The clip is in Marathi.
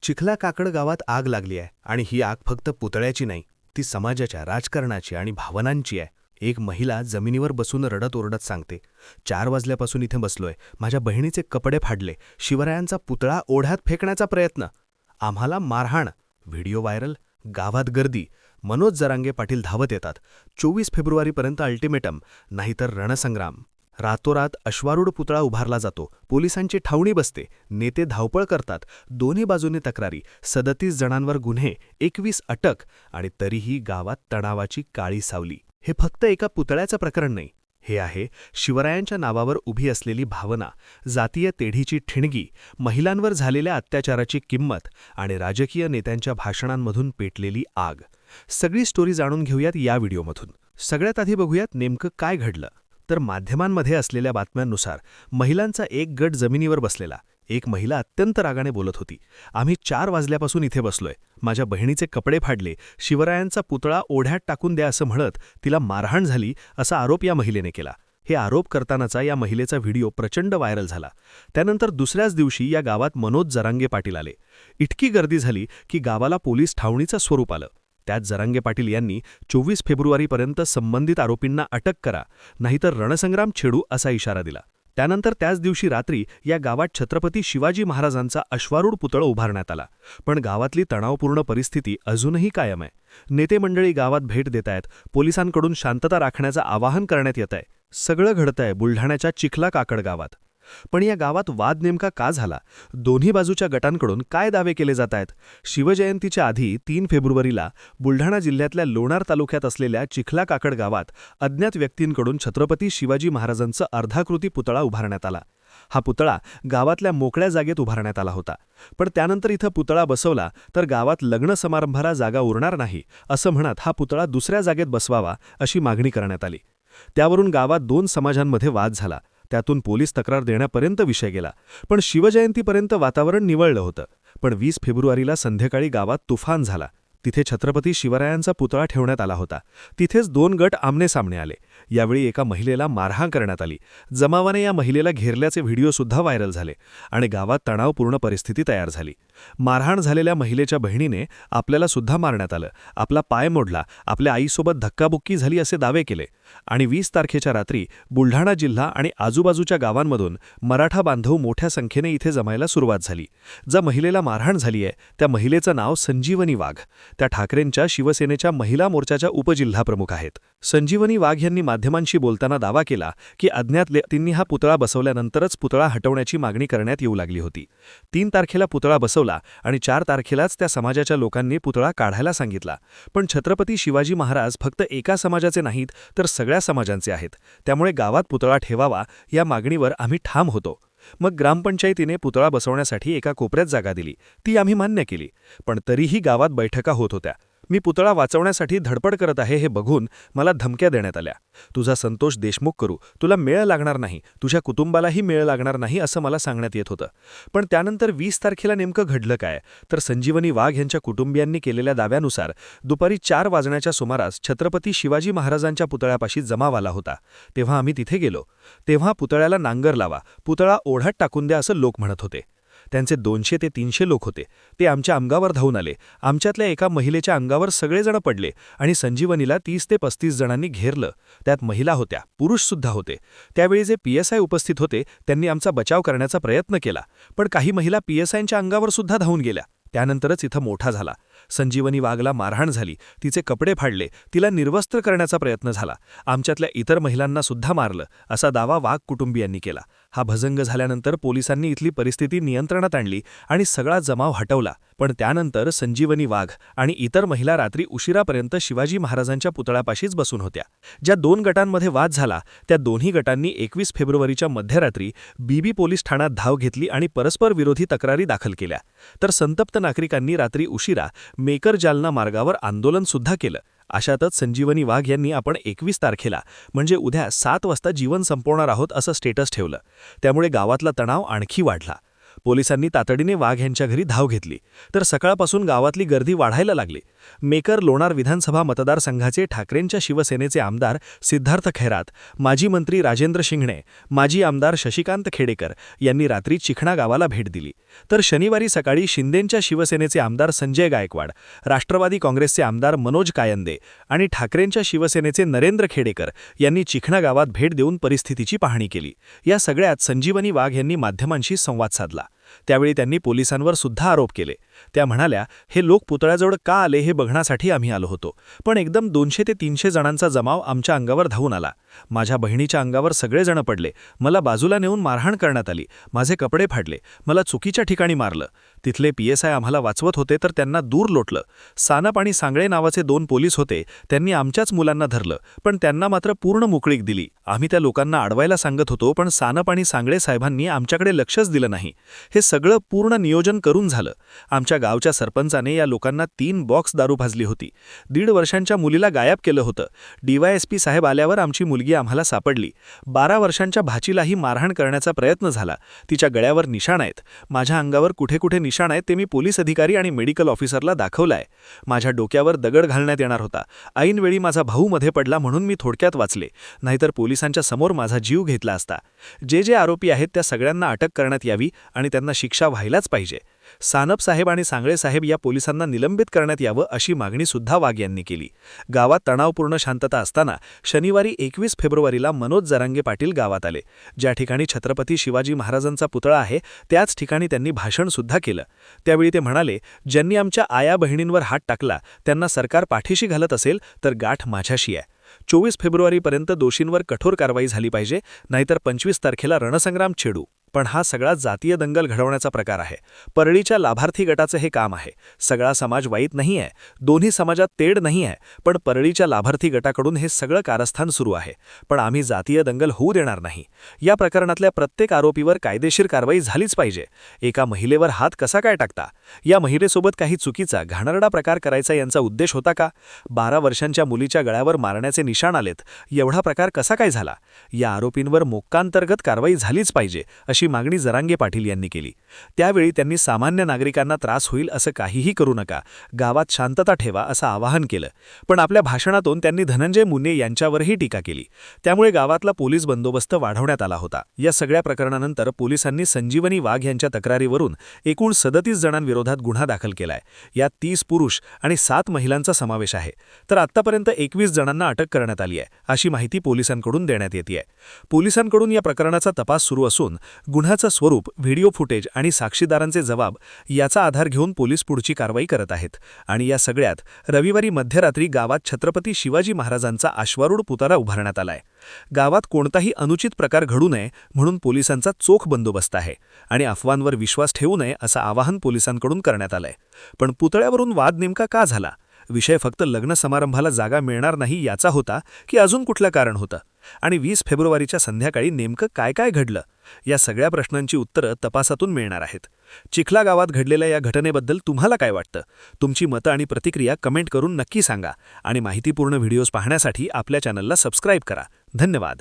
चिखला काकड गावात आग लागली आहे आणि ही आग फक्त पुतळ्याची नाही, ती समाजाच्या, राजकारणाची आणि भावनांची आहे. एक महिला जमिनीवर बसून रडत ओरडत सांगते, 4 वाजल्यापासून इथे बसलोय, माझ्या बहिणीचे कपडे फाडले, शिवरायांचा पुतळा ओढ्यात फेकण्याचा प्रयत्न, आम्हाला मारहाण. व्हिडिओ व्हायरल, गावात गर्दी. मनोज जरांगे पाटील धावत येतात. 24 फेब्रुवारीपर्यंत अल्टिमेटम, नाहीतर रणसंग्राम. रातोरात अश्वारूढ पुतळा उभारला जातो, पोलिसांची ठावणी बसते, नेते धावपळ करतात, दोन्ही बाजूने तक्रारी, 37 जणांवर गुन्हे, 21 अटक, आणि तरीही गावात तणावाची काळी सावली. हे फक्त एका पुतळ्याचं प्रकरण नाही, हे आहे शिवरायांच्या नावावर उभी असलेली भावना, जातीय तेढीची ठिणगी, महिलांवर झालेल्या अत्याचाराची किंमत आणि राजकीय नेत्यांच्या भाषणांमधून पेटलेली आग. सगळी स्टोरी जाणून घेऊयात या व्हिडिओमधून. सगळ्यात आधी बघूयात नेमकं काय घडलं. तर माध्यमांमध्ये असलेल्या बातम्यांनुसार महिलांचा एक गट जमिनीवर बसलेला. एक महिला अत्यंत रागाने बोलत होती, आम्ही 4 वाजल्यापासून इथे बसलोय, माझ्या बहिणीचे कपडे फाडले, शिवरायांचा पुतळा ओढ्यात टाकून द्या असं म्हणत तिला मारहाण झाली असा आरोप या महिलेने केला. हे आरोप करतानाचा या महिलेचा व्हिडिओ प्रचंड व्हायरल झाला. त्यानंतर दुसऱ्याच दिवशी या गावात मनोज जरांगे पाटील आले. इतकी गर्दी झाली की गावाला पोलीस ठावणीचं स्वरूप आलं. त्यात जरांगे पाटील यांनी 24 फेब्रुवारीपर्यंत संबंधित आरोपींना अटक करा, नाहीतर रणसंग्राम छेडू असा इशारा दिला. त्यानंतर त्याच दिवशी रात्री या गावात छत्रपती शिवाजी महाराजांचा अश्वारूढ पुतळा उभारण्यात आला. पण गावातली तणावपूर्ण परिस्थिती अजूनही कायम आहे. नेते मंडळी गावात भेट देत आहेत, पोलिसांकडून शांतता राखण्याचं आवाहन करण्यात येत आहे. सगळं घडतंय बुलढाण्याच्या चिखला काकड गावात. पण या गावात वाद नेमका का झाला? दोन्ही बाजूच्या गटांकडून काय दावे केले जात आहेत? शिवजयंतीच्या आधी 3 फेब्रुवारीला बुलढाणा जिल्ह्यातल्या लोणार तालुक्यात असलेल्या चिखला काकड गावात अज्ञात व्यक्तींकडून छत्रपती शिवाजी महाराजांचा अर्धाकृती पुतळा उभारण्यात आला. हा पुतळा गावातल्या मोकळ्या जागेत उभारण्यात आला होता. पण त्यानंतर इथं पुतळा बसवला तर गावात लग्न समारंभाला जागा उरणार नाही असं म्हणत हा पुतळा दुसऱ्या जागेत बसवावा अशी मागणी करण्यात आली. त्यावरून गावात 2 समाजांमध्ये वाद झाला. त्यातून पोलीस तक्रार देण्यापर्यंत विषय गेला. पण शिवजयंतीपर्यंत वातावरण निवळलं होतं. पण 20 फेब्रुवारीला संध्याकाळी गावात तुफान झाला. तिथे छत्रपती शिवरायांचा पुतळा ठेवण्यात आला होता. तिथेच 2 गट आमनेसामने आले. यावेळी एका महिलेला मारहाण करण्यात आली. जमावाने या महिलेला घेरल्याचे व्हिडिओसुद्धा व्हायरल झाले आणि गावात तणावपूर्ण परिस्थिती तयार झाली. मारहाण झालेल्या महिलेच्या बहिणीने आपल्याला सुद्धा मारण्यात आलं, आपला पाय मोडला, आपल्या आईसोबत धक्काबुक्की झाली असे दावे केले. आणि 20 तारखेच्या रात्री बुलढाणा जिल्हा आणि आजूबाजूच्या गावांमधून मराठा बांधव मोठ्या संख्येने इथे जमायला सुरुवात झाली. ज्या महिलेला मारहाण झाली आहे त्या महिलेचं नाव संजीवनी वाघ. त्या ठाकरेंच्या शिवसेनेच्या महिला मोर्चाच्या उपजिल्हाप्रमुख आहेत. संजीवनी वाघ यांनी माध्यमांशी बोलताना दावा केला की अज्ञात व्यक्तींनी हा पुतळा बसवल्यानंतरच पुतळा हटवण्याची मागणी करण्यात येऊ लागली होती. 3 तारखेला पुतळा बसवला आणि 4 तारखेलाच त्या समाजाच्या लोकांनी पुतळा काढायला सांगितला. पण छत्रपती शिवाजी महाराज फक्त एका समाजाचे नाहीत तर सगळ्या समाजांचे आहेत. त्यामुळे गावात पुतळा ठेवावा या मागणीवर आम्ही ठाम होतो. मग ग्रामपंचायतीने पुतळा बसवण्यासाठी एका कोपऱ्यात जागा दिली. ती आम्ही मान्य केली. पण तरीही गावात बैठका होत होत्या. मी पुतळा वाचवण्यासाठी धडपड करत आहे हे बघून मला धमक्या देण्यात आल्या. तुझा संतोष देशमुख करू, तुला मेळ लागणार नाही, तुझ्या कुटुंबालाही मेळ लागणार नाही असं मला सांगण्यात येत होतं. पण त्यानंतर 20 तारखेला नेमकं घडलं काय? तर संजीवनी वाघ यांच्या कुटुंबियांनी केलेल्या दाव्यानुसार दुपारी 4 वाजण्याच्या सुमारास छत्रपती शिवाजी महाराजांच्या पुतळ्यापाशी जमाव आला होता. तेव्हा आम्ही तिथे गेलो. तेव्हा पुतळ्याला नांगर लावा, पुतळा ओढ्यात टाकून द्या असं लोक म्हणत होते. त्यांचे 200 ते 300 लोक होते. ते आमच्या अंगावर धावून आले. आमच्यातल्या एका महिलेच्या अंगावर सगळेजण पडले आणि संजीवनीला 30 ते 35 जणांनी घेरलं. त्यात महिला होत्या, पुरुषसुद्धा होते. त्यावेळी जे PSI उपस्थित होते त्यांनी आमचा बचाव करण्याचा प्रयत्न केला. पण काही महिला PSIंच्या अंगावर सुद्धा धावून गेल्या. त्यानंतरच इथं मोठा झाला. संजीवनी वाघला मारहाण झाली, तिचे कपडे फाडले, तिला निर्वस्त्र करण्याचा प्रयत्न झाला. आमच्यातल्या इतर महिलांना सुद्धा मारलं असा दावा वाघ कुटुंबियांनी केला. हा भजंग झाल्यानंतर पोलिसांनी इथली परिस्थिती नियंत्रणात आणली आणि सगळा जमाव हटवला. पण त्यानंतर संजीवनी वाघ आणि इतर महिला रात्री उशिरापर्यंत शिवाजी महाराजांच्या पुतळ्यापाशीच बसून होत्या. ज्या 2 गटांमध्ये वाद झाला त्या दोन्ही गटांनी 21 फेब्रुवारीच्या मध्यरात्री बीबी पोलीस ठाण्यात धाव घेतली आणि परस्पर विरोधी तक्रारी दाखल केल्या. तर संतप्त नागरिकांनी रात्री उशिरा मेकर जालना मार्गावर आंदोलन सुद्धा केलं. अशातच संजीवनी वाघ यांनी आपण 21 तारखेला म्हणजे उद्या 7 वाजता जीवन संपवणार आहोत असं स्टेटस ठेवलं. त्यामुळे गावातला तणाव आणखी वाढला. पोलिसांनी तातडीने वाघ यांच्या घरी धाव घेतली तर सकाळपासून गावातली गर्दी वाढायला लागली. मेकर लोणार विधानसभा मतदारसंघाचे ठाकरेंच्या शिवसेनेचे आमदार सिद्धार्थ खैरात, माजी मंत्री राजेंद्र शिंगणे, माजी आमदार शशिकांत खेडेकर यांनी रात्री चिखणा गावाला भेट दिली. तर शनिवारी सकाळी शिंदेंच्या शिवसेनेचे आमदार संजय गायकवाड, राष्ट्रवादी काँग्रेसचे आमदार मनोज कायंदे आणि ठाकरेंच्या शिवसेनेचे नरेंद्र खेडेकर यांनी चिखणा गावात भेट देऊन परिस्थितीची पाहणी केली. या सगळ्यात संजीवनी वाघ यांनी माध्यमांशी संवाद साधला. त्यावेळी त्यांनी पोलिसांवर सुद्धा आरोप केले. त्या म्हणाल्या, हे लोक पुतळ्याजवळ का आले हे बघण्यासाठी आम्ही आलो होतो, पण एकदम 200 ते 300 जणांचा जमाव आमच्या अंगावर धावून आला. माझ्या बहिणीच्या अंगावर सगळेजण पडले. मला बाजूला नेऊन मारहाण करण्यात आली. माझे कपडे फाडले. मला चुकीच्या ठिकाणी मारलं. तिथले PSI आम्हाला वाचवत होते तर त्यांना दूर लोटलं. सानप आणि सांगळे नावाचे 2 पोलीस होते. त्यांनी आमच्याच मुलांना धरलं, पण त्यांना मात्र पूर्ण मोकळीक दिली. आम्ही त्या लोकांना अडवायला सांगत होतो, पण सानप आणि सांगळे साहेबांनी आमच्याकडे लक्षच दिलं नाही. हे सगळं पूर्ण नियोजन करून झालं. आमच्या गावच्या सरपंचाने या लोकांना 3 बॉक्स दारू भाजली होती. 1.5 वर्षांच्या मुलीला गायब केलं होतं. DYSP साहेब आल्यावर आमची मुलगी आम्हाला सापडली. 12 वर्षांच्या भाचीलाही मारहाण करण्याचा प्रयत्न झाला. तिच्या गळ्यावर निशाण आहेत. माझ्या अंगावर कुठे कुठे निशाण आहेत ते मी पोलीस अधिकारी आणि मेडिकल ऑफिसरला दाखवलंय. माझ्या डोक्यावर दगड घालण्यात येणार होता. ऐनवेळी माझा भाऊ मध्ये पडला म्हणून मी थोडक्यात वाचले, नाहीतर पोलिसांच्या समोर माझा जीव घेतला असता. जे आरोपी आहेत त्या सगळ्यांना अटक करण्यात यावी आणि त्यांना शिक्षा व्हायलाच पाहिजे. सानप साहेब आणि सांगळे साहेब या पोलिसांना निलंबित करण्यात यावं अशी मागणी सुद्धा वाघ यांनी केली. गावात तणावपूर्ण शांतता असताना शनिवारी 21 फेब्रुवारीला मनोज जरांगे पाटील गावात आले. ज्या ठिकाणी छत्रपती शिवाजी महाराजांचा पुतळा आहे त्याच ठिकाणी त्यांनी भाषण सुद्धा केलं. त्यावेळी ते म्हणाले, ज्यांनी आमच्या आया बहिणींवर हात टाकला त्यांना सरकार पाठीशी घालत असेल तर गाठ माझ्याशी आहे. 24 फेब्रुवारीपर्यंत दोषींवर कठोर कारवाई झाली पाहिजे, नाहीतर 25 तारखेला रणसंग्राम छेडू. पण हा सगळा जातीय दंगल घडवण्याचा प्रकार आहे. परळीच्या लाभार्थी गटाचं हे काम आहे. सगळा समाज वाईट नाही आहे. दोन्ही समाजात तेढ नाही आहे. पण परळीच्या लाभार्थी गटाकडून हे सगळं कारस्थान सुरू आहे. पण आम्ही जातीय दंगल होऊ देणार नाही. या प्रकरणातल्या प्रत्येक आरोपीवर कायदेशीर कारवाई झालीच पाहिजे. एका महिलेवर हात कसा काय टाकता? या महिलेसोबत काही चुकीचा घाणेरडा प्रकार करायचा यांचा उद्देश होता का? 12 वर्षांच्या मुलीच्या गळ्यावर मारण्याचे निशाण आलेत. एवढा प्रकार कसा काय झाला? या आरोपींवर मोक्कांतर्गत कारवाई झालीच पाहिजे अशी मागणी जरांगे पाटील यांनी केली. त्यावेळी त्यांनी सामान्य नागरिकांना त्रास होईल असं काहीही करू नका, गावात शांतता ठेवा असं आवाहन केलं. पण आपल्या भाषणातून त्यांनी धनंजय मुंडे यांच्यावरही टीका केली. त्यामुळे गावातला पोलीस बंदोबस्त वाढवण्यात आला होता. या सगळ्या प्रकरणानंतर पोलिसांनी संजीवनी वाघ यांच्या तक्रारीवरून एकूण 37 जणांविरोधात गुन्हा दाखल केलाय. यात 30 पुरुष आणि 7 महिलांचा समावेश आहे. तर आतापर्यंत 21 जणांना अटक करण्यात आली आहे अशी माहिती पोलिसांकडून देण्यात येते. पोलिसांकडून या प्रकरणाचा तपास सुरू असून गुन्ह्याचं स्वरूप, व्हिडिओ फुटेज आणि साक्षीदारांचे जबाब याचा आधार घेऊन पोलीस पुढची कारवाई करत आहेत. आणि या सगळ्यात रविवारी मध्यरात्री गावात छत्रपती शिवाजी महाराजांचा अश्वारूढ पुतळा उभारण्यात आलाय. गावात कोणताही अनुचित प्रकार घडू नये म्हणून पोलिसांचा चोख बंदोबस्त आहे आणि अफवांवर विश्वास ठेवू नये असं आवाहन पोलिसांकडून करण्यात आलंय. पण पुतळ्यावरून वाद नेमका का झाला? विषय फक्त लग्न समारंभाला जागा मिळणार नाही याचा होता की अजून कुठलं कारण होतं? आणि 20 फेब्रुवारीच्या संध्याकाळी नेमकं काय काय घडलं? या सगळ्या प्रश्नांची उत्तरं तपासातून मिळणार आहेत. चिखला गावात घडलेल्या या घटनेबद्दल तुम्हाला काय वाटतं? तुमची मतं आणि प्रतिक्रिया कमेंट करून नक्की सांगा आणि माहितीपूर्ण व्हिडिओज पाहण्यासाठी आपल्या चॅनलला सबस्क्राईब करा. धन्यवाद.